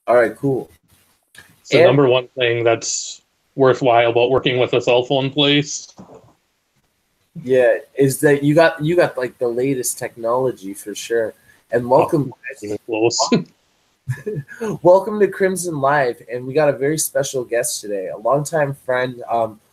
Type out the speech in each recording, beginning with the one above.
All right, cool. It's the And number one thing that's worthwhile about working with a cell phone place. yeah, is that you got like the latest technology for sure. And Oh, welcome, not even close. welcome to Crimson Live. And we got a very special guest today, a longtime friend.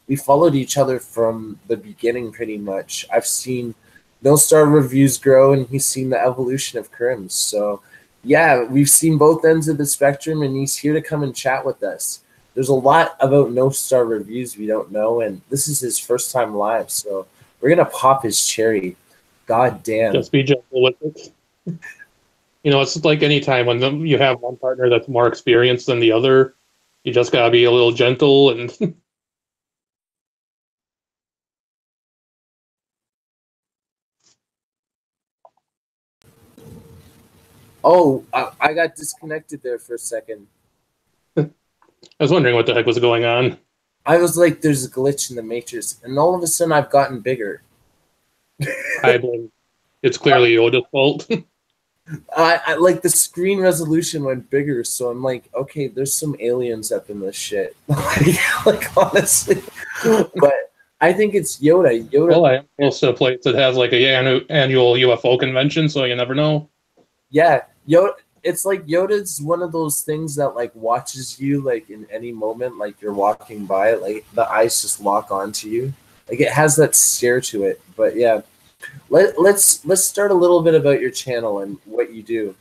We followed each other from the beginning, pretty much. I've seen No Star reviews grow, and he's seen the evolution of Crims. So, yeah, we've seen both ends of the spectrum, and he's here to come and chat with us. There's a lot about No Star reviews we don't know, and this is his first time live, so we're gonna pop his cherry. God damn. Just be gentle with it. It's like any time when you have one partner that's more experienced than the other, you just gotta be a little gentle and Oh, I got disconnected there for a second. I was wondering what the heck was going on. I was like, there's a glitch in the matrix, and all of a sudden I've gotten bigger. I blame it's clearly Yoda's fault. I like the screen resolution went bigger, so I'm like, okay, there's some aliens up in this shit. like honestly, but I think it's Yoda. Well, Yoda, I am close to a place that has like a annual UFO convention, so you never know. yeah, Yoda. It's like Yoda's one of those things that like watches you like in any moment, like you're walking by, like the eyes just lock onto you. Like it has that stare to it. But yeah, let's start a little bit about your channel and what you do.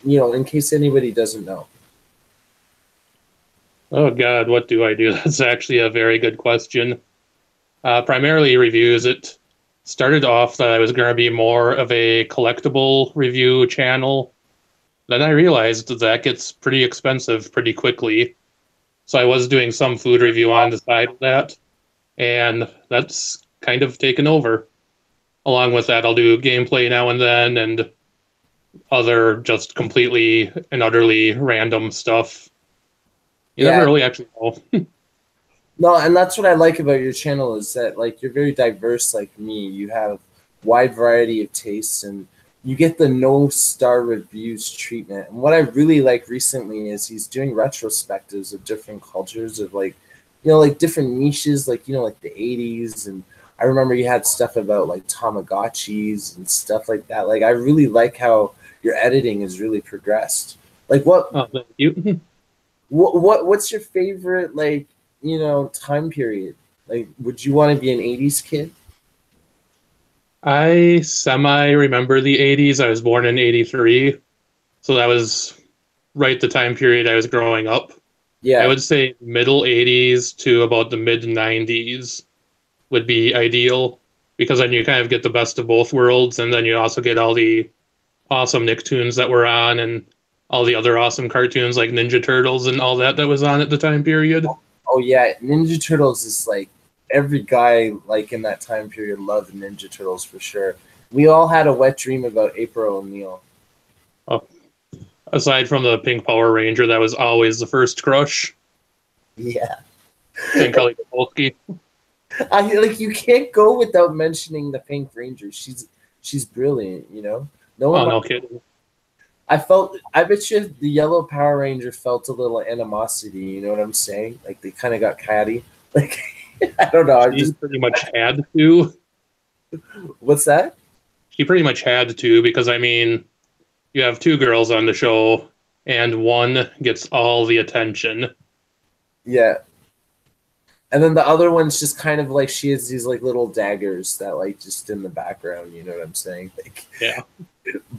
In case anybody doesn't know. Oh God, what do I do? That's actually a very good question. Primarily reviews. It started off that I was going to be more of a collectible review channel. Then I realized that gets pretty expensive pretty quickly. So I was doing some food review on the side of that, and that's kind of taken over. Along with that, I'll do gameplay now and then and other just completely and utterly random stuff. You never Yeah, really actually know. no, and that's what I like about your channel is that like you're very diverse like me. You have wide variety of tastes and you get the no star reviews treatment. And what I really like recently is he's doing retrospectives of different cultures of like like different niches like like the 80s and I remember you had stuff about like Tamagotchis and stuff like that. Like I really like how your editing has really progressed. Like Oh, thank you. what's your favorite like time period? Like, would you want to be an '80s kid? I semi remember the 80s. I was born in 83, so that was right the time period I was growing up. I Yeah. would say middle 80s to about the mid 90s would be ideal because then you kind of get the best of both worlds and then you also get all the awesome Nicktoons that were on and all the other awesome cartoons like Ninja Turtles and all that was on at the time period. Oh yeah, Ninja Turtles is like every guy like in that time period loved Ninja Turtles for sure. We all had a wet dream about April O'Neil. Oh, aside from the Pink Power Ranger, that was always the first crush. Yeah. And Kelly Kapowski. I like you can't go without mentioning the Pink Ranger. She's brilliant. No one Oh, no kidding. I bet you the Yellow Power Ranger felt a little animosity, you know what I'm saying? Like they kind of got catty. Like I don't know. I'm She just pretty much had to. what's that? She pretty much had to because, I mean, you have two girls on the show and one gets all the attention. Yeah. And then the other one's just kind of like she has these like little daggers that like just in the background, you know what I'm saying? Like, Yeah.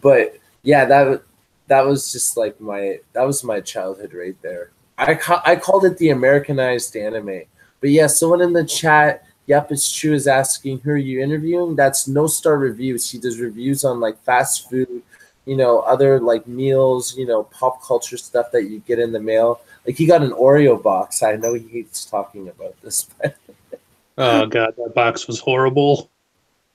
but yeah, that was just like that was my childhood right there. I called it the Americanized anime. But yeah, someone in the chat, yep, it's true, is asking who are you interviewing? That's No Star Reviews. He does reviews on like fast food, other like meals, pop culture stuff that you get in the mail. Like he got an Oreo box. I know he hates talking about this, but Oh, God, that box was horrible.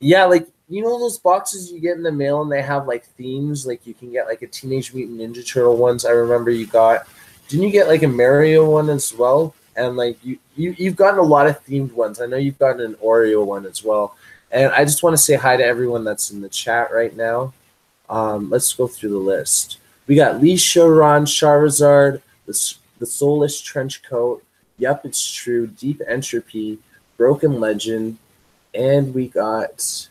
yeah, like those boxes you get in the mail and they have like themes. Like you can get like a Teenage Mutant Ninja Turtle ones. I remember you got. Didn't you get like a Mario one as well? And like you've gotten a lot of themed ones. I know you've gotten an Oreo one as well. And I just want to say hi to everyone that's in the chat right now. Let's go through the list. We got Lee Choron, Charizard, the Soulless Trench Coat, Yup, It's True, Deep Entropy, Broken Legend, and we got,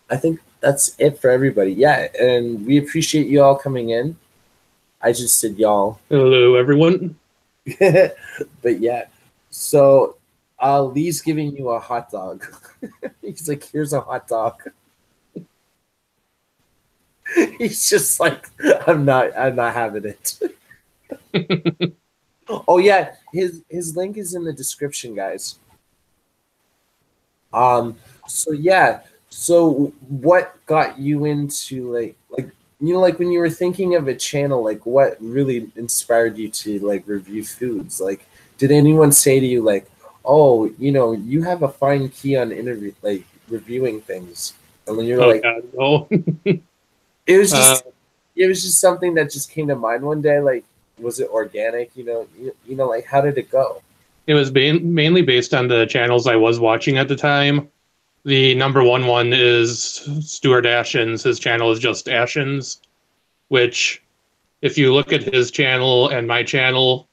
I think that's it for everybody. Yeah, and we appreciate you all coming in. I just said y'all. Hello, everyone. But yeah, so Lee's giving you a hot dog. He's like, here's a hot dog. He's just like, I'm not having it. Oh yeah, his link is in the description, guys. So yeah, so what got you into like like when you were thinking of a channel, like what really inspired you to like review foods? Like, did anyone say to you like, oh, you have a fine key on interview like reviewing things, and then you're Oh like, God, no. it was just something that just came to mind one day. Like, was it organic? Like how did it go? It was mainly based on the channels I was watching at the time. The number one is Stuart Ashens. His channel is just Ashens, which, if you look at his channel and my channel,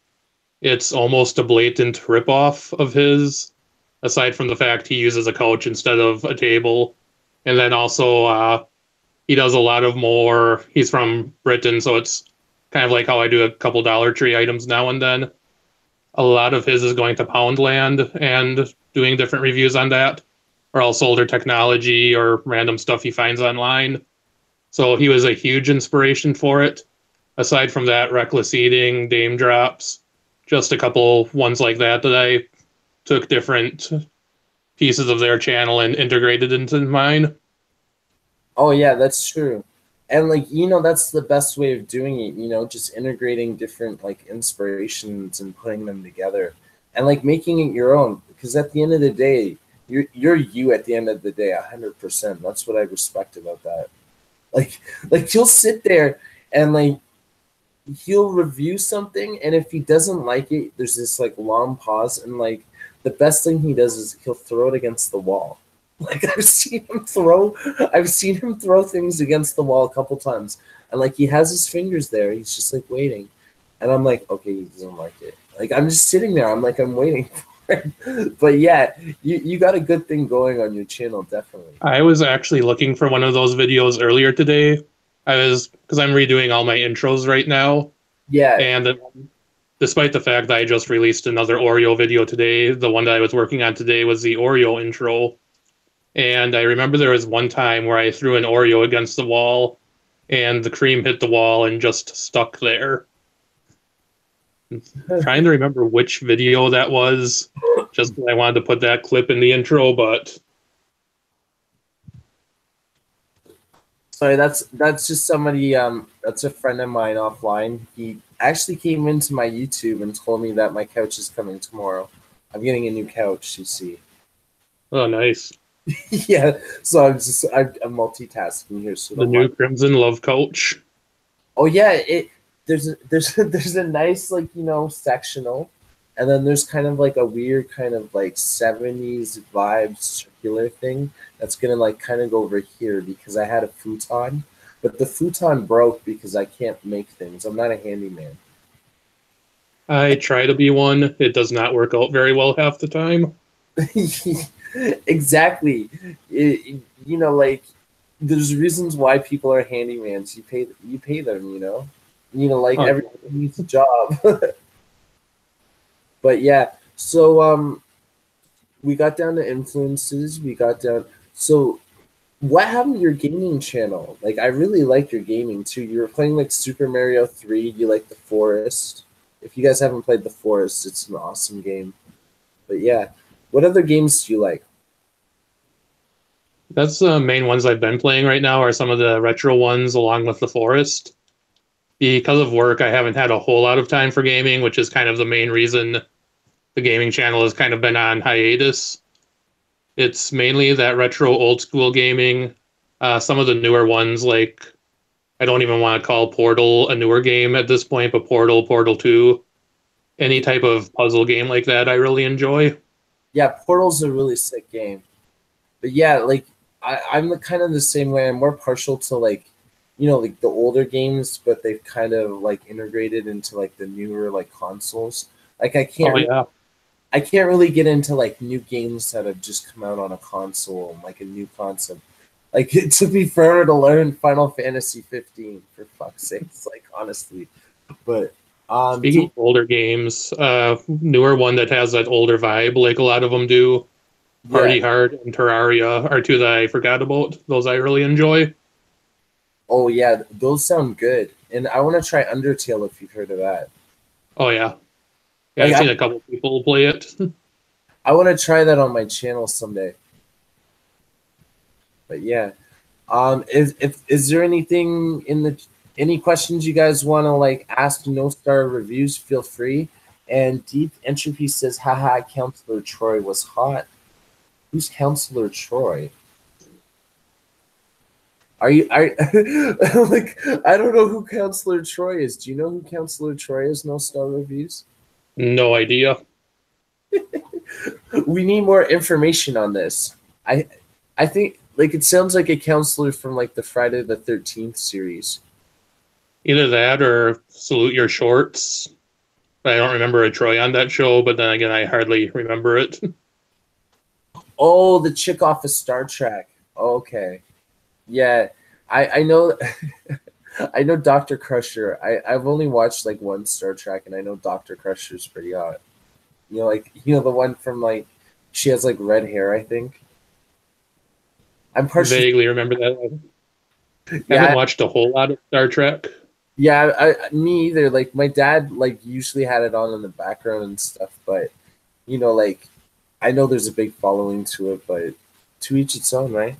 it's almost a blatant ripoff of his, aside from the fact he uses a couch instead of a table. And then also, he does a lot of more. He's from Britain, so it's kind of like how I do a couple Dollar Tree items now and then. A lot of his is going to Poundland and doing different reviews on that, or else older technology or random stuff he finds online. So he was a huge inspiration for it. Aside from that, Reckless Eating, Dame Drops, just a couple ones like that I took different pieces of their channel and integrated into mine. Oh yeah, that's true. And like, that's the best way of doing it, just integrating different like inspirations and putting them together and like making it your own. Because at the end of the day, you're you at the end of the day, 100%. That's what I respect about that. Like he'll sit there and like he'll review something, and if he doesn't like it, there's this like long pause, and like the best thing he does is he'll throw it against the wall. Like I've seen him throw things against the wall a couple times, and like he has his fingers there. He's just like waiting, and I'm like, okay, he doesn't like it. Like I'm just sitting there. I'm like, I'm waiting for it. But yeah, you got a good thing going on your channel, definitely. I was actually looking for one of those videos earlier today. Because I'm redoing all my intros right now. Yeah. And despite the fact that I just released another Oreo video today, the one that I was working on today was the Oreo intro. And I remember there was one time where I threw an Oreo against the wall and the cream hit the wall and just stuck there. I'm trying to remember which video that was, just because I wanted to put that clip in the intro, but sorry, that's just somebody, that's a friend of mine offline. He actually came into my YouTube and told me that my couch is coming tomorrow. I'm getting a new couch, you see. Oh, nice. Yeah, so I'm multitasking here. So the new Crimson Love Coach. Oh yeah, there's a nice like sectional, and then there's kind of like a weird kind of like 70s vibe circular thing that's gonna like kind of go over here because I had a futon, but the futon broke because I can't make things. I'm not a handyman. I try to be one. It does not work out very well half the time. Exactly. Like there's reasons why people are handymans. You pay them, like everyone needs a job. But yeah, so we got down to influences. So what happened to your gaming channel? Like I really like your gaming too. You were playing like Super Mario 3. You like The Forest. If you guys haven't played The Forest, it's an awesome game. But yeah, what other games do you like? That's the main ones I've been playing right now are some of the retro ones along with The Forest. Because of work, I haven't had a whole lot of time for gaming, which is kind of the main reason the gaming channel has kind of been on hiatus. It's mainly that retro old school gaming. Some of the newer ones, like I don't even want to call Portal a newer game at this point, but Portal 2, any type of puzzle game like that, I really enjoy. Yeah, Portal's a really sick game. But yeah, like I'm kind of the same way. I'm more partial to like like the older games, but they've kind of like integrated into like the newer like consoles. Like Oh yeah. I can't really get into like new games that have just come out on a console and like a new concept. Like it took me forever to learn Final Fantasy 15 for fuck's sakes, like honestly. But Speaking of older games, newer one that has that older vibe, like a lot of them do. yeah. Party Hard and Terraria are two that I forgot about. Those I really enjoy. Oh yeah, those sound good. And I want to try Undertale if you've heard of that. Oh yeah, yeah. Like I've seen a couple people play it. I want to try that on my channel someday. But yeah. Is there anything in the any questions you guys want to like ask no star reviews? Feel free. And Deep Entropy says, haha, Counselor Troy was hot. Who's Counselor Troy? Are you like I don't know who Counselor Troy is. Do you know who Counselor Troy is? No star reviews? No idea. We need more information on this. I think like it sounds like a counselor from like the Friday the 13th series. Either that or Salute Your Shorts. I don't remember a Troy on that show, but then again, I hardly remember it. Oh, the chick off of Star Trek. Okay. Yeah. I know I know Dr. Crusher. I've only watched like one Star Trek and I know Dr. Crusher's pretty hot. Like the one from like she has like red hair, I think. I'm partially Vaguely remember that. I haven't yeah, watched a whole lot of Star Trek. yeah, me either. Like my dad like usually had it on in the background and stuff, but like I know there's a big following to it, but to each its own, right?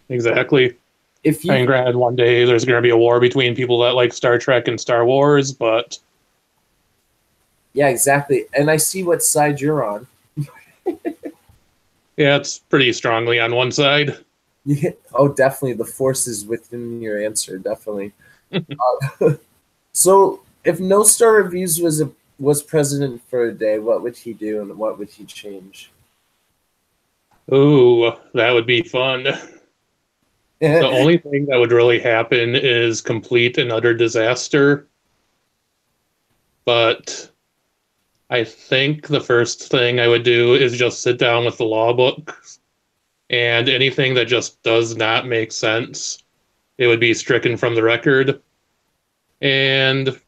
Exactly. If I you mean, granted, one day there's going to be a war between people that like Star Trek and Star Wars, but Yeah, exactly. And I see what side you're on. yeah, it's pretty strongly on one side. Yeah, oh, definitely. The force is within your answer, definitely. So, if No Star Reviews was president for a day, what would he do and what would he change? Ooh, that would be fun. The only thing that would really happen is complete and utter disaster. But I think the first thing I would do is just sit down with the law book and anything that just does not make sense, it would be stricken from the record. And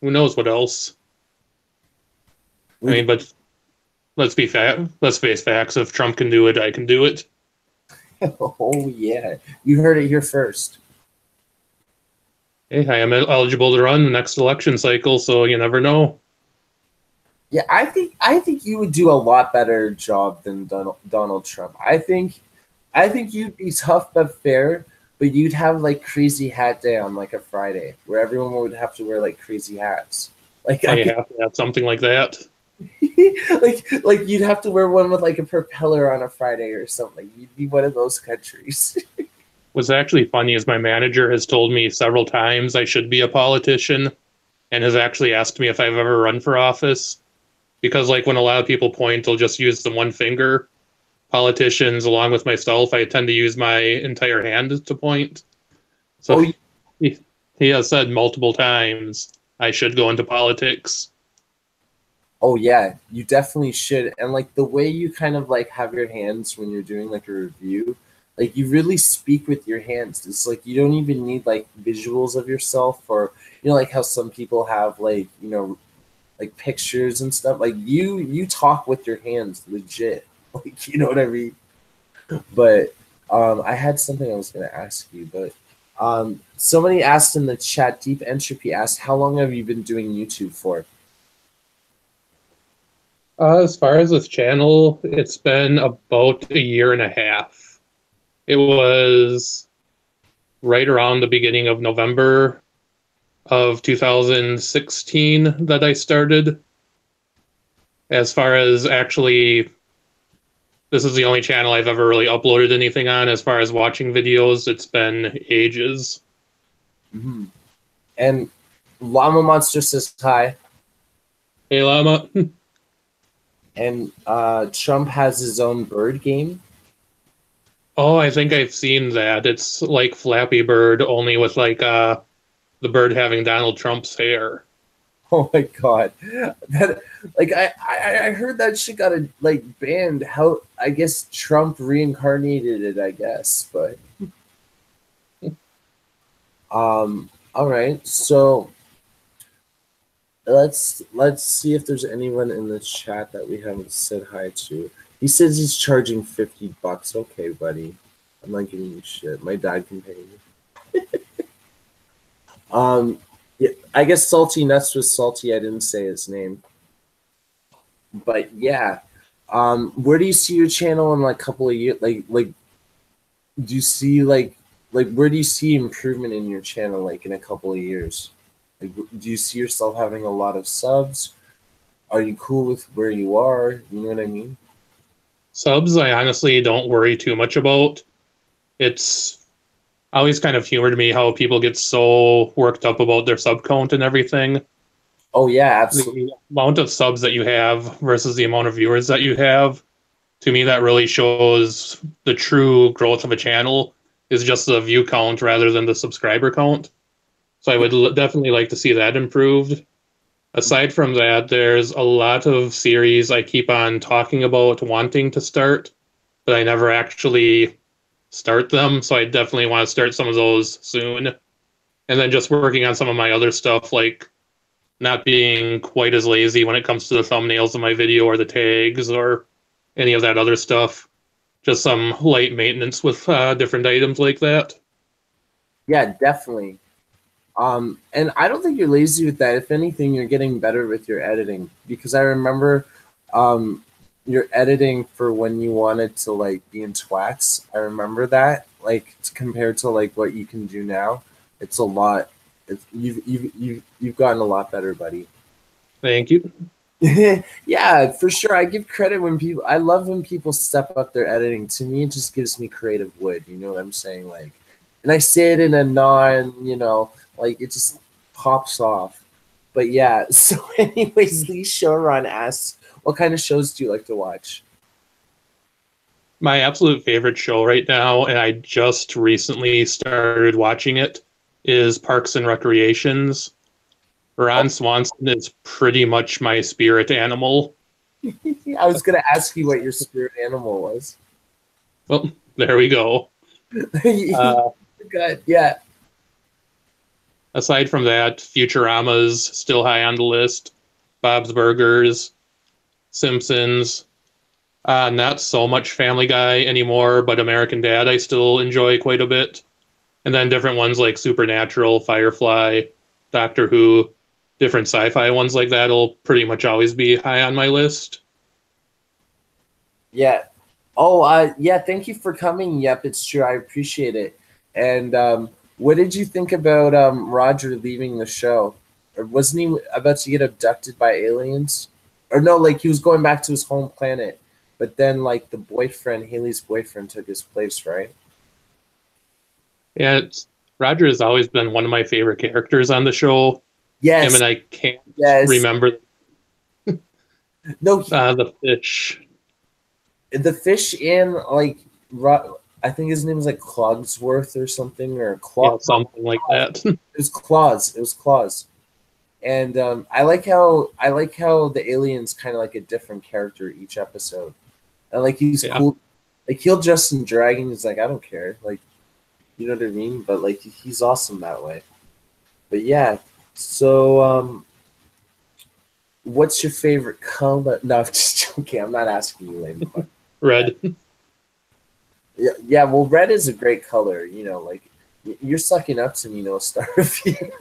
who knows what else? I mean, but let's face facts. If Trump can do it, I can do it. Oh yeah, you heard it here first. Hey, I am eligible to run the next election cycle, so you never know. Yeah, I think you would do a lot better job than Donald Trump. I think you'd be tough but fair, but you'd have like crazy hat day on like a Friday where everyone would have to wear like crazy hats. Like I I have to have something like that. like you'd have to wear one with like a propeller on a Friday or something. You'd be one of those countries. What's actually funny is my manager has told me several times I should be a politician and has actually asked me if I've ever run for office. Because like when a lot of people point, they'll just use the one finger. Politicians, along with myself, I tend to use my entire hand to point. So Oh, he has said multiple times I should go into politics. oh yeah, you definitely should. And like the way you kind of like have your hands when you're doing like a review, like you really speak with your hands. It's like you don't even need like visuals of yourself or like how some people have like, like pictures and stuff. Like you talk with your hands legit. Like you know what I mean? But I had something I was gonna ask you, but somebody asked in the chat, Deep Entropy asked, how long have you been doing YouTube for? As far as this channel, it's been about a year and a half. It was right around the beginning of November of 2016 that I started. As far as actually, this is the only channel I've ever really uploaded anything on. As far as watching videos, it's been ages. Mm-hmm. And Llama Monster says hi. Hey, Llama. And Trump has his own bird game. Oh, I think I've seen that. It's like Flappy Bird, only with like the bird having Donald Trump's hair. Oh my god, that like I heard that shit got like banned. How I guess Trump reincarnated it. I guess, but all right. So let's see if there's anyone in the chat that we haven't said hi to. He says he's charging $50. Okay, buddy. I'm not giving you shit. My dad can pay me. Yeah, I guess Salty Nuts was salty. I didn't say his name, but yeah. Where do you see your channel in like a couple of years? Like, do you see like where do you see improvement in your channel like in a couple of years? Like, do you see yourself having a lot of subs? Are you cool with where you are? You know what I mean? Subs, I honestly don't worry too much about. It's always kind of humored me how people get so worked up about their sub count and everything. Oh yeah, absolutely. The amount of subs that you have versus the amount of viewers that you have, to me, that really shows the true growth of a channel is just the view count rather than the subscriber count. So I would definitely like to see that improved. Aside from that, there's a lot of series I keep on talking about wanting to start, but I never actually start them. So I definitely want to start some of those soon. And then just working on some of my other stuff, like not being quite as lazy when it comes to the thumbnails of my video or the tags or any of that other stuff. Just some light maintenance with different items like that. Yeah, definitely. And I don't think you're lazy with that. If anything, you're getting better with your editing because I remember your editing for when you wanted to like be in twats. I remember that like compared to like what you can do now. It's a lot. You've gotten a lot better, buddy. Thank you. Yeah, for sure. I give credit when people. I love when people step up their editing. To me, it just gives me creative wood. You know what I'm saying? Like, and I say it in a like it just pops off. But yeah. So, anyways, Lee Showrun asks, "What kind of shows do you like to watch?" My absolute favorite show right now, and I just recently started watching it, is Parks and Recreations. Oh, Ron Swanson is pretty much my spirit animal. I was gonna ask you what your spirit animal was. Well, there we go. Uh, Good. Yeah. Aside from that, Futurama's still high on the list. Bob's Burgers, Simpsons. Not so much Family Guy anymore, but American Dad I still enjoy quite a bit. And then different ones like Supernatural, Firefly, Doctor Who, different sci-fi ones like that will pretty much always be high on my list. Yeah. Oh, yeah. Thank you for coming. Yep, it's true. I appreciate it. And what did you think about Roger leaving the show? Or wasn't he about to get abducted by aliens? Or no, like he was going back to his home planet, but then like the boyfriend, Haley's boyfriend, took his place, right? Yeah, Roger has always been one of my favorite characters on the show. Him Yes. and I can't Yes. remember No, the fish. the fish in like I think his name is like Clogsworth or something or Yeah, Claw. something like that. It was Claws. It was Claws. And I like how the alien's kind of like a different character each episode. And like he's Yeah. cool. Like he'll dress in drag and he's like, I don't care. Like, you know what I mean? But like he's awesome that way. But yeah. So what's your favorite color? No, I'm just joking. I'm not asking you, Lane. Red. Yeah, yeah. Well, red is a great color. You know, like you're sucking up to me, no Starfield.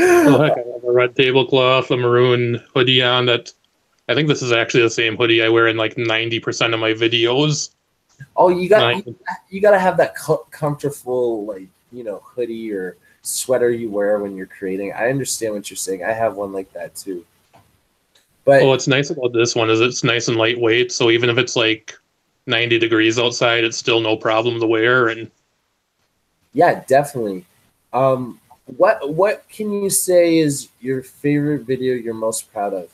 Oh heck, I have a red tablecloth, a maroon hoodie on that. I think this is actually the same hoodie I wear in like 90% of my videos. Oh, you got My, you got to have that comfortable like hoodie or sweater you wear when you're creating. I understand what you're saying. I have one like that too. well, But what's nice about this one is it's nice and lightweight, so even if it's like 90 degrees outside, it's still no problem to wear. And yeah, definitely. What can you say is your favorite video you're most proud of?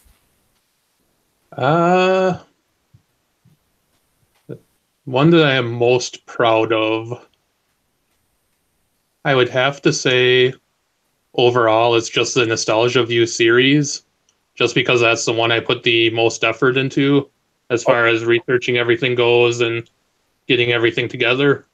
uh One that I am most proud of, I would have to say overall, it's just the Nostalgia View series, just because that's the one I put the most effort into as far as researching everything goes and getting everything together.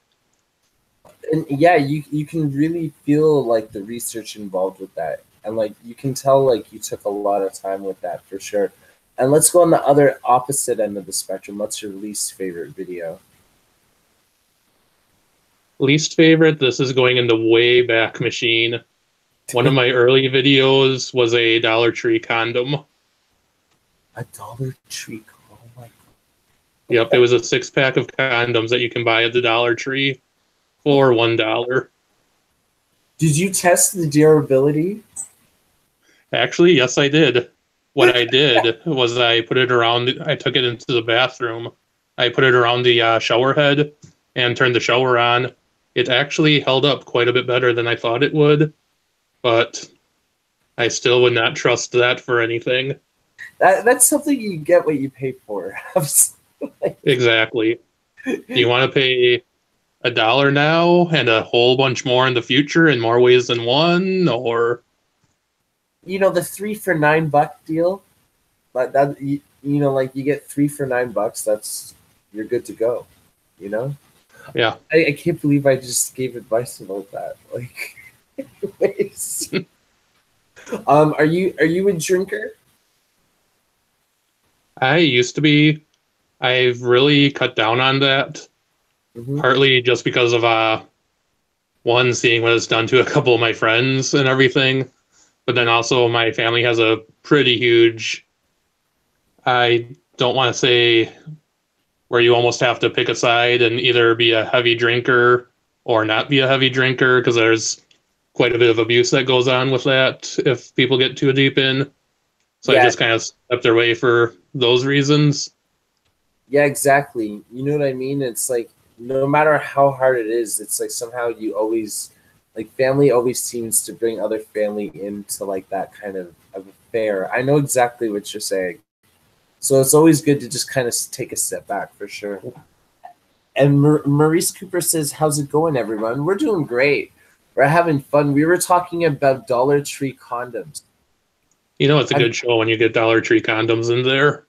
And yeah, you can really feel like the research involved with that, and like you can tell like you took a lot of time with that for sure. And let's go on the other opposite end of the spectrum. What's your least favorite video? Least favorite, this is going in the way back machine. One of my early videos was a Dollar Tree condom. A Dollar Tree. Oh my god. Yep, it was a 6 pack of condoms that you can buy at the Dollar Tree for $1. Did you test the durability? Actually, yes, I did. What I did was I put it around, I took it into the bathroom. I put it around the shower head and turned the shower on. It actually held up quite a bit better than I thought it would, but I still would not trust that for anything. That's something you get what you pay for. Exactly. Do you want to pay $1 now and a whole bunch more in the future in more ways than one, or You know the 3 for $9 deal. But that you know, like you get 3 for $9. That's you're good to go. You know. yeah? I can't believe I just gave advice about that. Like, anyways. Are you a drinker? I used to be. I've really cut down on that, Mm-hmm. partly just because of one, seeing what it's done to a couple of my friends and everything, but then also my family has a pretty huge, I don't want to say where you almost have to pick a side and either be a heavy drinker or not be a heavy drinker, because there's quite a bit of abuse that goes on with that if people get too deep in. So I Yeah, just kind of stepped away for those reasons. yeah, exactly. You know what I mean? It's like no matter how hard it is, it's like somehow you always like family always seems to bring other family into like that kind of affair. I know exactly what you're saying. So it's always good to just kind of take a step back for sure. And Maurice Cooper says, "How's it going, everyone? We're doing great. We're having fun. We were talking about Dollar Tree condoms. You know, it's a good show when you get Dollar Tree condoms in there.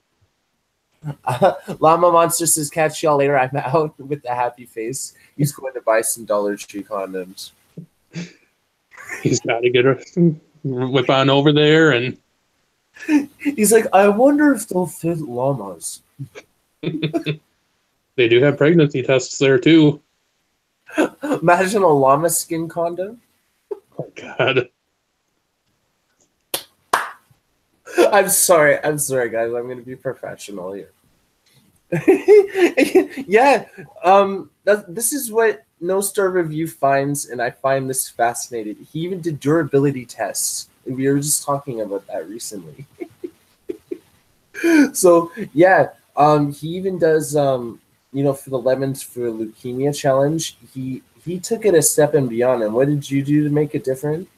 Llama Monster says, catch y'all later. I'm out with a happy face. He's going to buy some Dollar Tree condoms. He's got to get a whip on over there, and He's like, I wonder if they'll fit llamas. they do have pregnancy tests there too. Imagine a llama skin condom. Oh God. I'm sorry, guys. I'm going to be professional here. Yeah, this is what No Star Review finds, and I find this fascinating. He even did durability tests. We were just talking about that recently. So yeah, he even does for the Lemons for Leukemia challenge. He took it a step and beyond. And what did you do to make it different?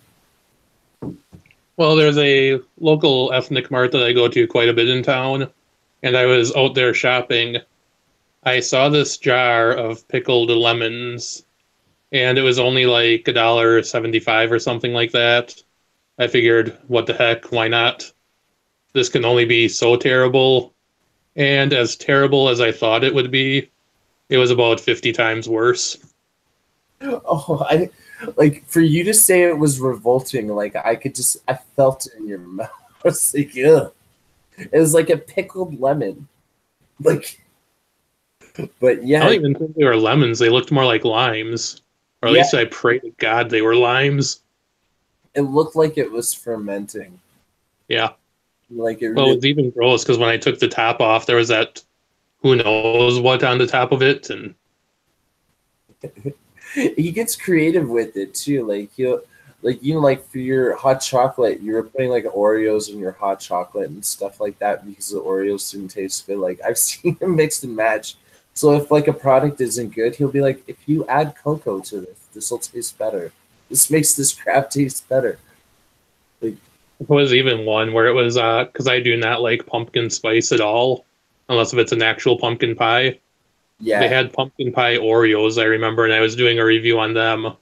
Well, there's a local ethnic mart that I go to quite a bit in town, and I was out there shopping. I saw this jar of pickled lemons, and it was only like $1.75 or something like that. I figured, what the heck, why not? This can only be so terrible. And as terrible as I thought it would be, it was about 50 times worse. Oh, I like for you to say it was revolting. Like I felt it in your mouth. I was like, ugh. It was like a pickled lemon. Like, but I don't yeah, even think they were lemons. They looked more like limes. Or at yeah, least I pray to God they were limes. it looked like it was fermenting. Yeah. Like it Well, it really. was even gross because when I took the top off, there was that who knows what on the top of it. And He gets creative with it too. Like he'll, like like for your hot chocolate, you were putting like Oreos in your hot chocolate and stuff like that because the Oreos didn't taste good. Like I've seen him mix and match. So if like a product isn't good, he'll be like, if you add cocoa to this, this will taste better. This makes this crap taste better. Like, it was even one where it was because I do not like pumpkin spice at all, unless if it's an actual pumpkin pie. They Yeah. had pumpkin pie Oreos, I remember, and I was doing a review on them.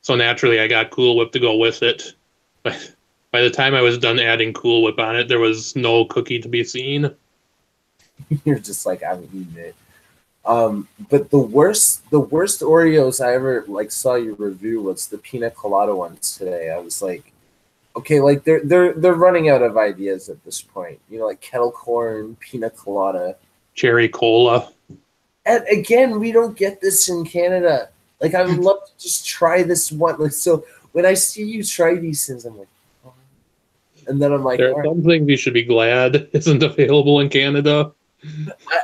So naturally, I got Cool Whip to go with it. But by the time I was done adding Cool Whip on it, there was no cookie to be seen. You're just like, I'm eating it. But the worst Oreos I ever like saw you review was the pina colada ones today. I was like, okay, like they're running out of ideas at this point. You know, like kettle corn, pina colada. Cherry cola. And again, we don't get this in Canada. Like I would love to just try this one. Like so when I see you try these things, I'm like, oh. And then I'm like, There are all right. some things you should be glad isn't available in Canada.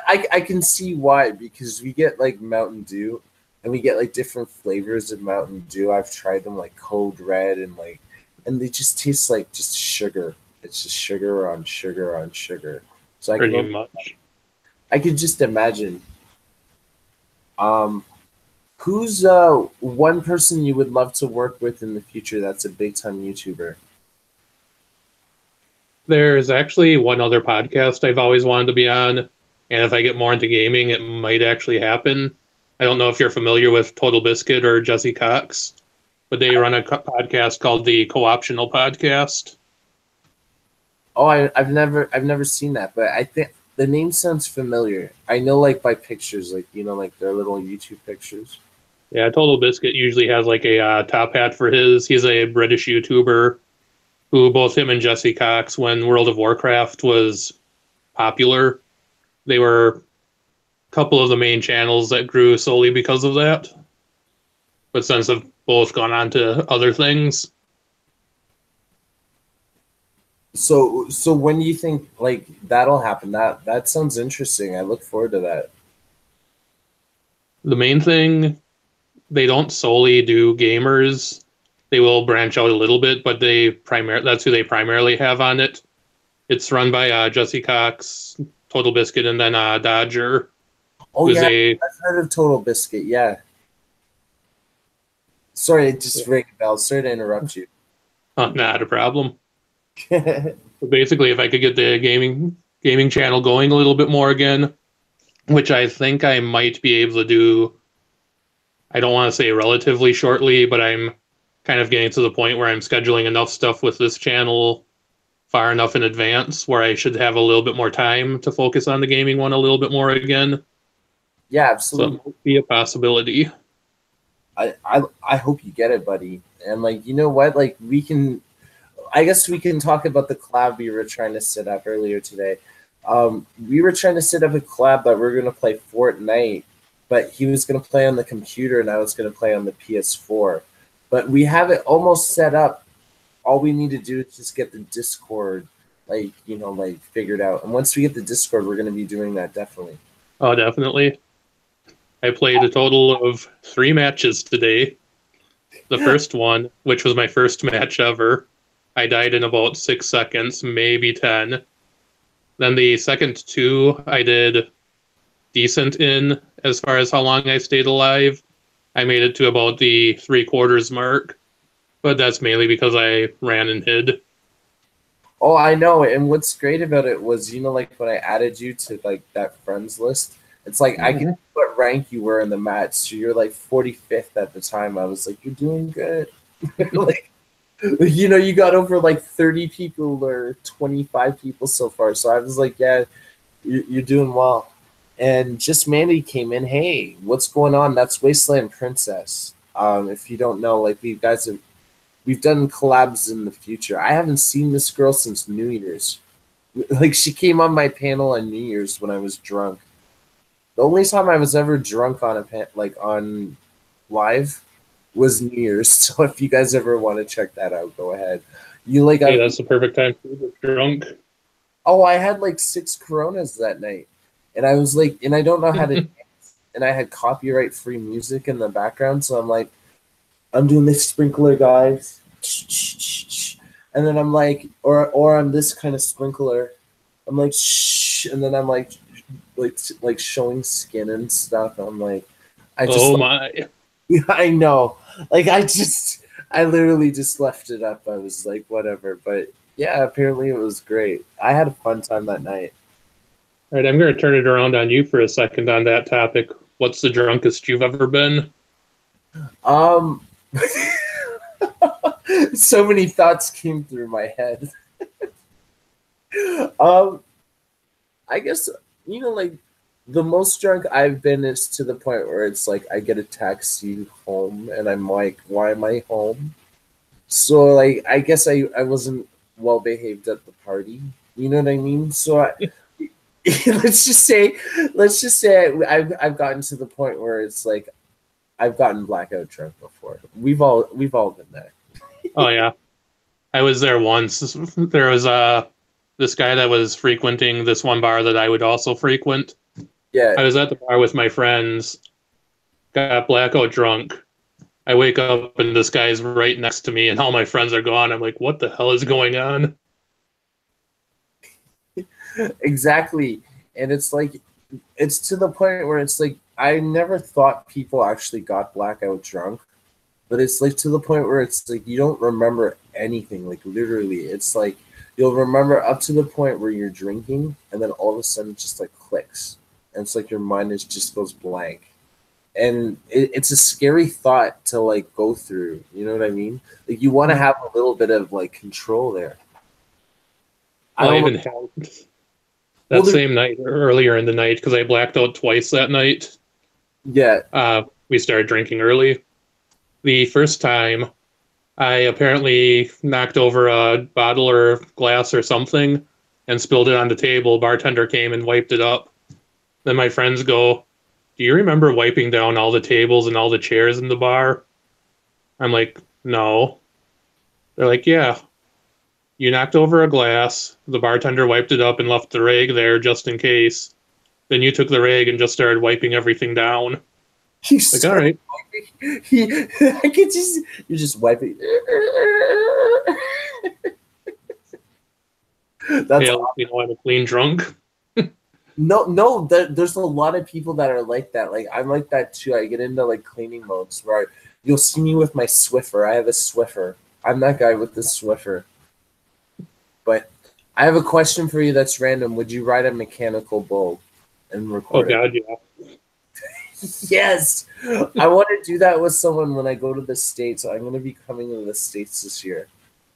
I can see why, because we get like Mountain Dew and we get like different flavors of Mountain Dew. I've tried them like Code Red and they just taste like just sugar. It's just sugar on sugar on sugar. So Pretty much. I could just imagine. Um, who's one person you would love to work with in the future that's a big time YouTuber? There's actually one other podcast I've always wanted to be on, and if I get more into gaming, it might actually happen. I don't know if you're familiar with Total Biscuit or Jesse Cox, but they run a podcast called the Co-optional Podcast. Oh, I've never seen that, but I think the name sounds familiar. I know like by pictures, like you know, like their little YouTube pictures. Yeah, Total Biscuit usually has like a top hat for his. He's a British YouTuber who both him and Jesse Cox, when World of Warcraft was popular, they were a couple of the main channels that grew solely because of that. But since they've both gone on to other things, So when you think like that'll happen, that sounds interesting. I look forward to that. the main thing, they don't solely do gamers. They will branch out a little bit, but that's who they primarily have on it. It's run by Jesse Cox, Total Biscuit, and then Dodger, Oh who's yeah, a I've heard of Total Biscuit. Yeah. Sorry, it just rang a bell. Sorry to interrupt you. not a problem. But basically, if I could get the gaming channel going a little bit more again, which I think I might be able to do. I don't want to say relatively shortly, but I'm kind of getting to the point where I'm scheduling enough stuff with this channel far enough in advance where I should have a little bit more time to focus on the gaming one a little bit more again. Yeah, So absolutely. it might be a possibility. I hope you get it, buddy. And like you know what? Like we can I guess we can talk about the collab we were trying to set up earlier today. We were trying to set up a collab that we're gonna play Fortnite, but he was gonna play on the computer and I was gonna play on the PS4. But we have it almost set up. All we need to do is just get the Discord like, you know, like figured out. And once we get the Discord, we're gonna be doing that definitely. Oh, definitely. I played a total of 3 matches today. The first one, which was my first match ever, I died in about 6 seconds, maybe 10. Then the second two, I did decent in as far as how long I stayed alive. I made it to about the 3/4 mark, but that's mainly because I ran and hid. Oh, I know. And what's great about it was, you know, like when I added you to like that friends list, it's like I could see what rank you were in the match. So you're like 45th at the time. I was like, you're doing good. Like, you know, you got over like 30 people or 25 people so far. So I was like, yeah, you're doing well. And just Mandy came in. Hey, what's going on? That's Wasteland Princess. If you don't know, like we've done collabs in the future. I haven't seen this girl since New Year's. Like she came on my panel on New Year's when I was drunk. The only time I was ever drunk on on live was New Year's. So if you guys ever want to check that out, go ahead. You like Hey, that's the perfect time to get drunk. Oh, I had like 6 Coronas that night, and I was like, and I don't know how to dance, and I had copyright free music in the background, so I'm like, I'm doing this sprinkler, guys, and then I'm like, or I'm this kind of sprinkler, I'm like, shh, and then I'm like showing skin and stuff. I'm like, I just, Oh my. yeah, I know, like I literally just left it up. I was like, whatever, but yeah, apparently it was great. I had a fun time that night. All right, I'm going to turn it around on you for a second on that topic. What's the drunkest you've ever been? Um, so many thoughts came through my head. um, I guess like the most drunk I've been is to the point where it's like I get a taxi home and I'm like, why am I home? So like I guess I wasn't well behaved at the party. You know what I mean? So let's just say I've gotten to the point where it's like I've gotten blackout drunk before. We've all been there. Oh yeah, I was there once. There was this guy that was frequenting this one bar that I would also frequent. Yeah. I was at the bar with my friends, got blackout drunk. I wake up and this guy's right next to me, and all my friends are gone. I'm like, what the hell is going on? Exactly. And it's like it's to the point where it's like I never thought people actually got blackout drunk, but it's like to the point where it's like you don't remember anything. Like literally, it's like you'll remember up to the point where you're drinking, and then all of a sudden it just like clicks, and it's like your mind is just goes blank. And it's a scary thought to like go through. You know what I mean? Like you want to have a little bit of like control there. Well, I I even don't. had Well, that same night, earlier in the night, because I blacked out twice that night. yeah. We started drinking early. The first time, I apparently knocked over a bottle or glass or something and spilled it on the table. Bartender came and wiped it up. Then my friends go, "Do you remember wiping down all the tables and all the chairs in the bar?" I'm like, "No." They're like, "Yeah. You knocked over a glass. The bartender wiped it up and left the rag there just in case. Then you took the rag and just started wiping everything down." You Like, all right. I could just you're just wiping. That's Hey, you know, I'm a clean drunk. no. There's a lot of people that are like that. Like I'm like that too. I get into like cleaning modes where you'll see me with my Swiffer. I have a Swiffer. I'm that guy with the Swiffer. But I have a question for you that's random. Would you ride a mechanical bull and Oh, record it? God, yeah. Yes, I want to do that with someone when I go to the States. I'm going to be coming to the States this year,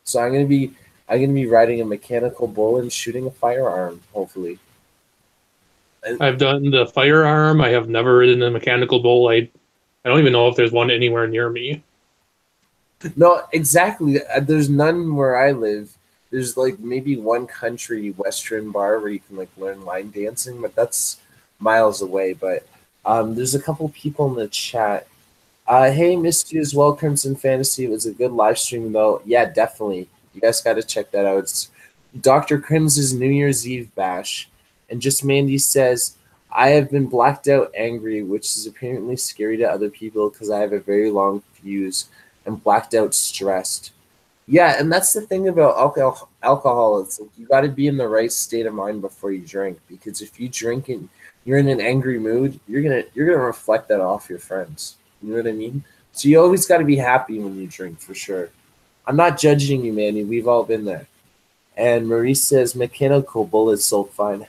so I'm going to be riding a mechanical bull and shooting a firearm. Hopefully, I've done the firearm. I have never ridden a mechanical bull. I don't even know if there's one anywhere near me. no, exactly. There's none where I live. There's like maybe one country western bar where you can like learn line dancing, but that's miles away. But there's a couple people in the chat. Hey, missed you as well, Crimson Fantasy. It was a good live stream, though. Yeah, definitely. You guys got to check that out. It's Dr. Crimson's New Year's Eve bash. And Just Mandy says, I have been blacked out angry, which is apparently scary to other people because I have a very long fuse and blacked out stressed. Yeah, and that's the thing about alcohol. It's like you got to be in the right state of mind before you drink because if you drink and you're in an angry mood, you're gonna reflect that off your friends. You know what I mean? So you always got to be happy when you drink, for sure. I'm not judging you, Manny. We've all been there. And Maurice says, mechanical bull is so fun.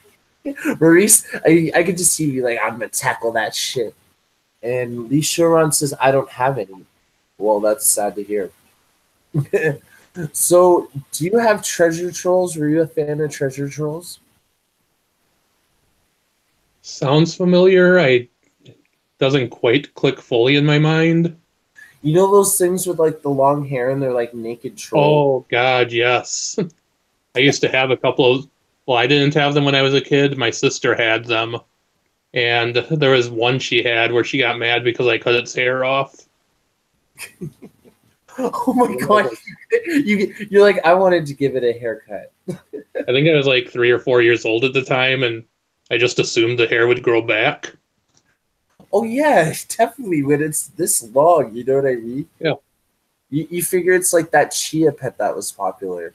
Maurice, I could just see you like, I'm going to tackle that shit. And Lee Shuron says, I don't have any. Well, that's sad to hear. So, do you have treasure trolls? Were you a fan of treasure trolls? Sounds familiar. I doesn't quite click fully in my mind. You know those things with like the long hair and they're like naked trolls? Oh, God, yes. I used to have a couple of, well, I didn't have them when I was a kid. My sister had them. And there was one she had where she got mad because I cut its hair off. Oh my god! You're like, I wanted to give it a haircut. I think I was like 3 or 4 years old at the time, and I just assumed the hair would grow back. Oh yeah, definitely. When it's this long, you know what I mean? Yeah. You figure it's like that chia pet that was popular.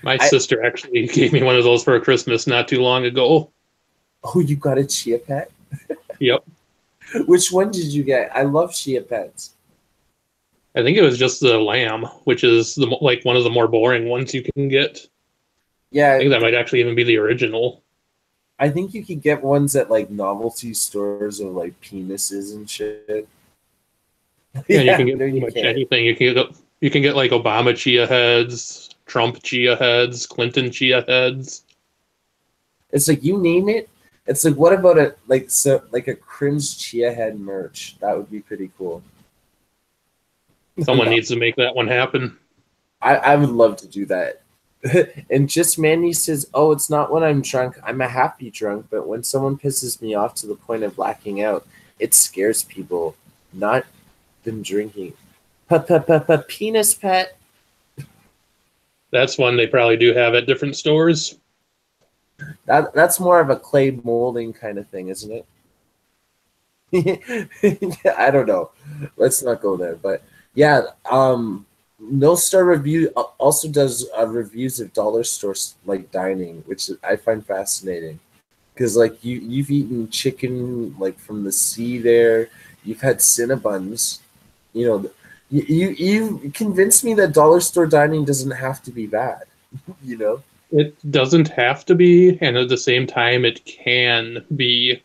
My sister actually gave me one of those for Christmas not too long ago. Oh, you got a chia pet? Yep. Which one did you get? I love chia pets. I think it was just the lamb, which is like one of the more boring ones you can get. I Yeah, think that might actually even be the original. I think you could get ones at like novelty stores of like penises and shit. Yeah, and you can Yeah, get no, pretty you much can't. anything. You can get like Obama chia heads, Trump chia heads, Clinton chia heads. It's like you name it. It's like what about a like a cringe chia head merch? That would be pretty cool. Someone No, needs to make that one happen. I would love to do that. And just Mandy says, "Oh, it's not when I'm drunk. I'm a happy drunk, but when someone pisses me off to the point of blacking out, it scares people. Not them drinking. Penis pet. That's one they probably do have at different stores. That's more of a clay molding kind of thing, isn't it? Yeah, I don't know. Let's not go there. But yeah, No Star Review also does reviews of dollar stores like dining, which I find fascinating. Because like you've eaten chicken like from the sea there, you've had Cinnabons, you know, you convinced me that dollar store dining doesn't have to be bad, you know. It doesn't have to be, and at the same time, it can be.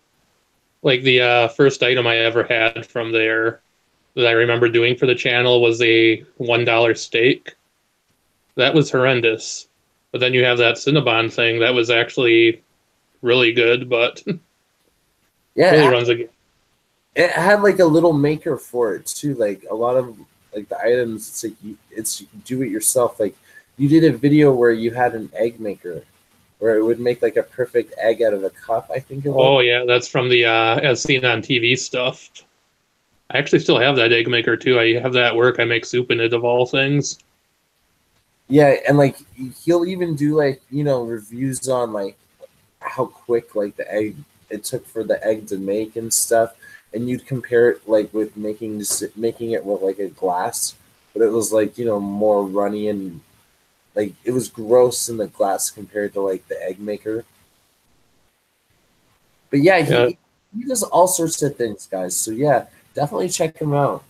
Like the first item I ever had from there that I remember doing for the channel was a $1 steak. That was horrendous. But then you have that Cinnabon thing that was actually really good, but really Yeah, runs a. it had like a little maker for it too. Like a lot of like the items, it's like it's do it yourself. Like you did a video where you had an egg maker, where it would make like a perfect egg out of a cup. I think it was. Oh yeah, that's from the as seen on TV stuff. I actually still have that egg maker too. I have that at work. I make soup in it of all things. Yeah, and like he'll even do like reviews on like how quick like the egg it took for the egg to make and stuff, and you'd compare it like with making it with like a glass, but it was like more runny and like it was gross in the glass compared to like the egg maker. But yeah, Yeah, he does all sorts of things, guys. So yeah, definitely check him out.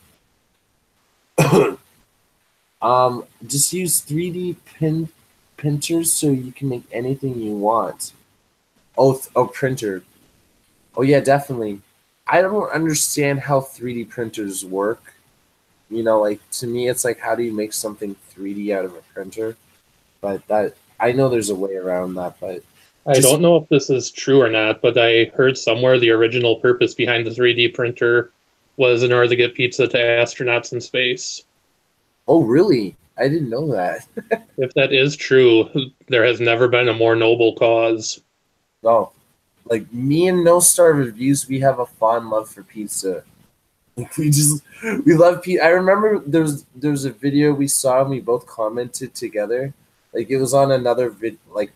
Just use 3D printers so you can make anything you want. Oh, printer. Oh yeah, definitely. I don't understand how 3D printers work. Like to me, it's like how do you make something 3D out of a printer? But that I know there's a way around that. But I just don't know if this is true or not, but I heard somewhere the original purpose behind the 3D printer was in order to get pizza to astronauts in space. oh really? I didn't know that. If that is true, there has never been a more noble cause. No, like me and No Star Reviews, we have a fond love for pizza. Like we love pizza. I remember there's a video we saw and we both commented together. Like it was on another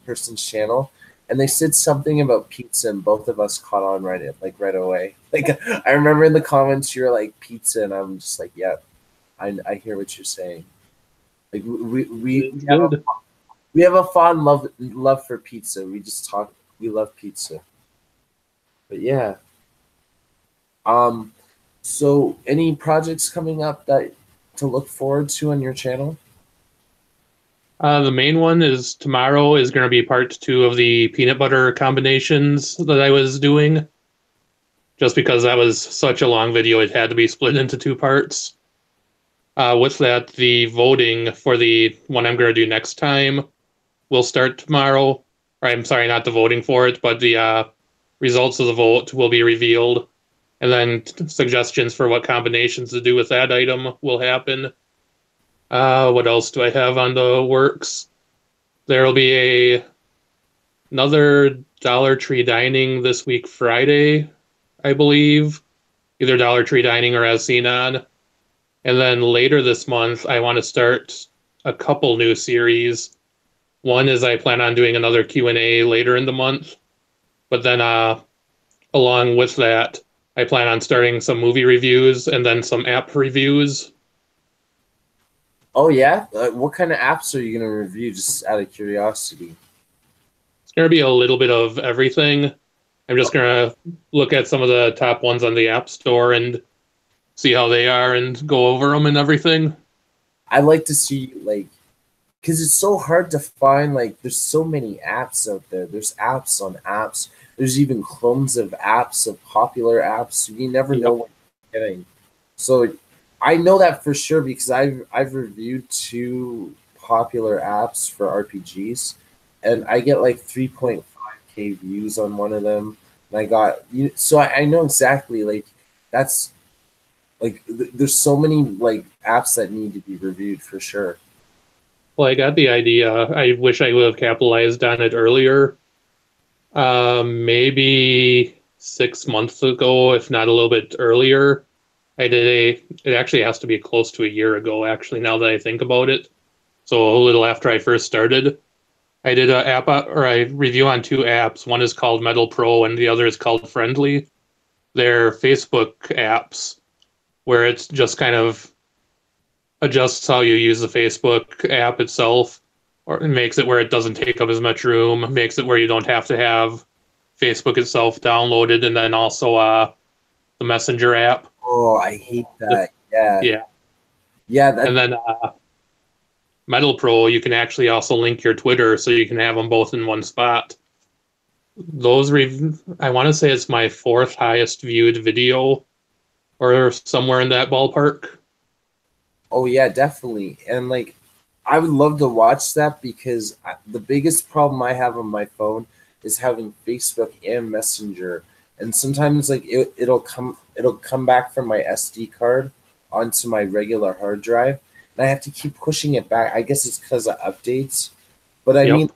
person's channel, and they said something about pizza, and both of us caught on right away. Like I remember in the comments you were like pizza, and I'm just like, yeah, I hear what you're saying. Like It's good. we have a fond love for pizza. We just talk. We love pizza. But yeah. Um. So any projects coming up that to look forward to on your channel? The main one is tomorrow is going to be part two of the peanut butter combinations that I was doing. Just because that was such a long video, it had to be split into two parts. With that, the voting for the one I'm going to do next time will start tomorrow. Or I'm sorry, not the voting for it, but the results of the vote will be revealed. And then suggestions for what combinations to do with that item will happen. What else do I have on the works? There will be another Dollar Tree Dining this week, Friday, I believe. Either Dollar Tree Dining or As Seen On. And then later this month, I want to start a couple new series. One is I plan on doing another Q&A later in the month. But then along with that, I plan on starting some movie reviews and then some app reviews. Oh yeah, what kind of apps are you gonna review? Just out of curiosity. It's going to be a little bit of everything. I'm just going to look at some of the top ones on the App Store and see how they are and go over them and everything. I like to see like, because it's so hard to find. Like, there's so many apps out there. There's apps on apps. There's even clones of apps, of popular apps. So you never know Yep. what you're getting. So I know that for sure because I've reviewed 2 popular apps for RPGs, and I get like 3.5K views on one of them. And I got so I know exactly like that's like there's so many like apps that need to be reviewed for sure. Well, I got the idea. I wish I would have capitalized on it earlier. Maybe 6 months ago, if not a little bit earlier. It actually has to be close to a year ago, actually, now that I think about it. So a little after I first started, I did a app or a review on 2 apps. One is called Metal Pro and the other is called Friendly. They're Facebook apps where it's just kind of adjusts how you use the Facebook app itself, or it makes it where it doesn't take up as much room, makes it where you don't have to have Facebook itself downloaded, and then also the Messenger app. Oh, I hate that. Yeah. Yeah. Yeah, And then Metal Pro, you can actually also link your Twitter so you can have them both in one spot. I want to say it's my 4th highest viewed video or somewhere in that ballpark. oh yeah, definitely. And like I would love to watch that because the biggest problem I have on my phone is having Facebook and Messenger. And sometimes like it'll come back from my SD card onto my regular hard drive, and I have to keep pushing it back. I guess it's because of updates. But I mean, Yep.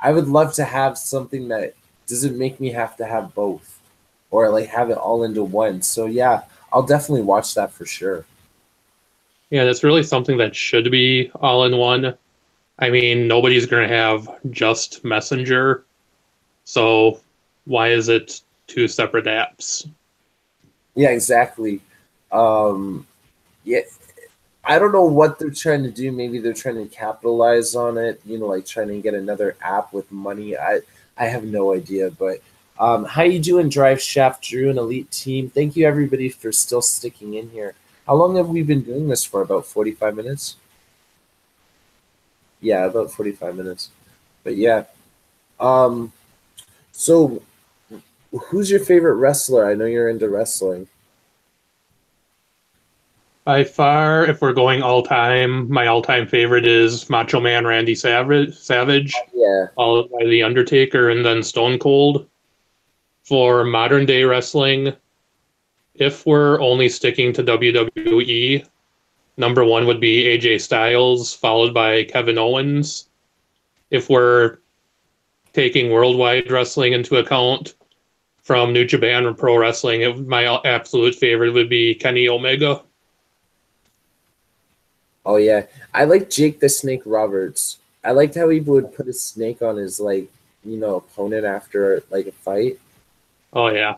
I would love to have something that doesn't make me have to have both or like have it all into one. So yeah, I'll definitely watch that for sure. Yeah, that's really something that should be all in one. I mean, nobody's going to have just Messenger. So why is it 2 separate apps? Yeah, exactly. Um, yeah, I don't know what they're trying to do. Maybe they're trying to capitalize on it, like trying to get another app with money. I have no idea, but how you doing, Drive Shaft Drew and Elite Team? Thank you everybody for still sticking in here. How long have we been doing this for? About 45 minutes? Yeah, about 45 minutes. But yeah. Um, so who's your favorite wrestler? I know you're into wrestling. By far, if we're going all time, my all time favorite is Macho Man Randy Savage, Yeah. followed by The Undertaker, and then Stone Cold. For modern day wrestling, if we're only sticking to WWE, number 1 would be AJ Styles, followed by Kevin Owens. If we're taking worldwide wrestling into account, from New Japan Pro Wrestling, my absolute favorite would be Kenny Omega. Oh yeah, I like Jake the Snake Roberts. I liked how he would put a snake on his opponent after like a fight. Oh yeah,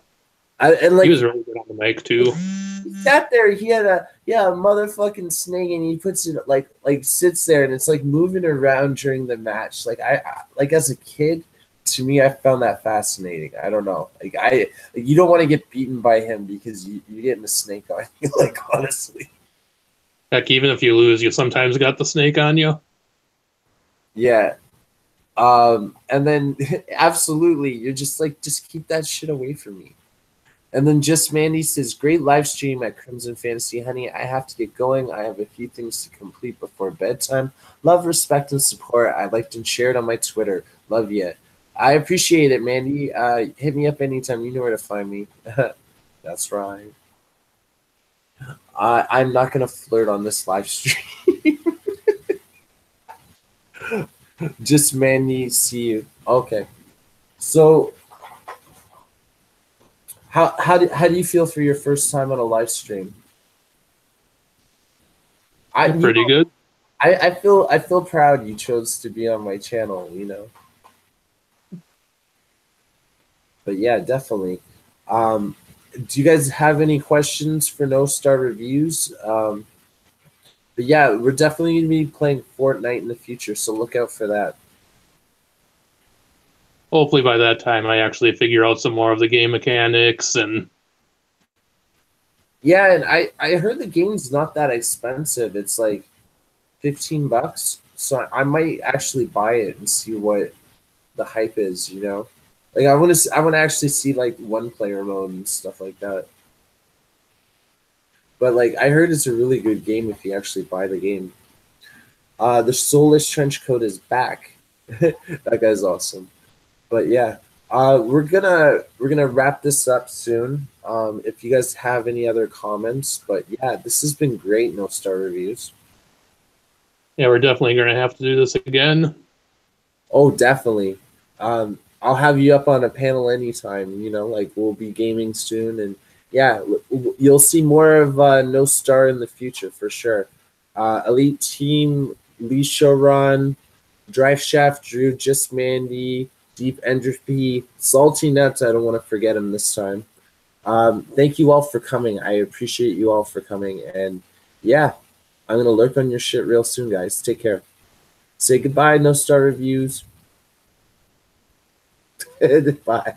And he like was really good on the mic too. he sat there, he had a motherfucking snake, and he puts it like sits there, and it's like moving around during the match. Like like as a kid, to me, I found that fascinating. I don't know, you don't want to get beaten by him because you're getting a snake on you. Like honestly. Heck, even if you lose, you sometimes got the snake on you. Yeah. And then absolutely, you're just like, just keep that shit away from me. And then just Mandy says, great live stream at Crimson Fantasy Honey. I have to get going. I have a few things to complete before bedtime. Love, respect, and support. I liked and shared on my Twitter. Love ya. I appreciate it, Mandy. Hit me up anytime. You know where to find me. That's right. I'm not gonna flirt on this live stream. Just Mandy, see you. Okay. So how do you feel for your first time on a live stream? Pretty good. I feel proud you chose to be on my channel. But yeah, definitely. Do you guys have any questions for No Star Reviews? But yeah, we're definitely gonna be playing Fortnite in the future, so look out for that. Hopefully by that time I actually figure out some more of the game mechanics and Yeah, and I heard the game's not that expensive. It's like $15, so I might actually buy it and see what the hype is. Like I want to actually see like one player mode and stuff like that. But like I heard it's a really good game if you actually buy the game. The Soulless Trench Coat is back. That guy's awesome. But yeah, we're gonna wrap this up soon. If you guys have any other comments, but yeah, this has been great. No star reviews. Yeah, we're definitely going to have to do this again. Oh, definitely. I'll have you up on a panel anytime. Like we'll be gaming soon, and yeah, you'll see more of No Star in the future for sure. Elite Team, Lee Showrun, Drive Shaft, Drew, Just Mandy, Deep Entropy, Salty Nuts. I don't want to forget him this time. Thank you all for coming. I appreciate you all for coming, and yeah, I'm gonna lurk on your shit real soon, guys. Take care. Say goodbye. No star reviews. Bye.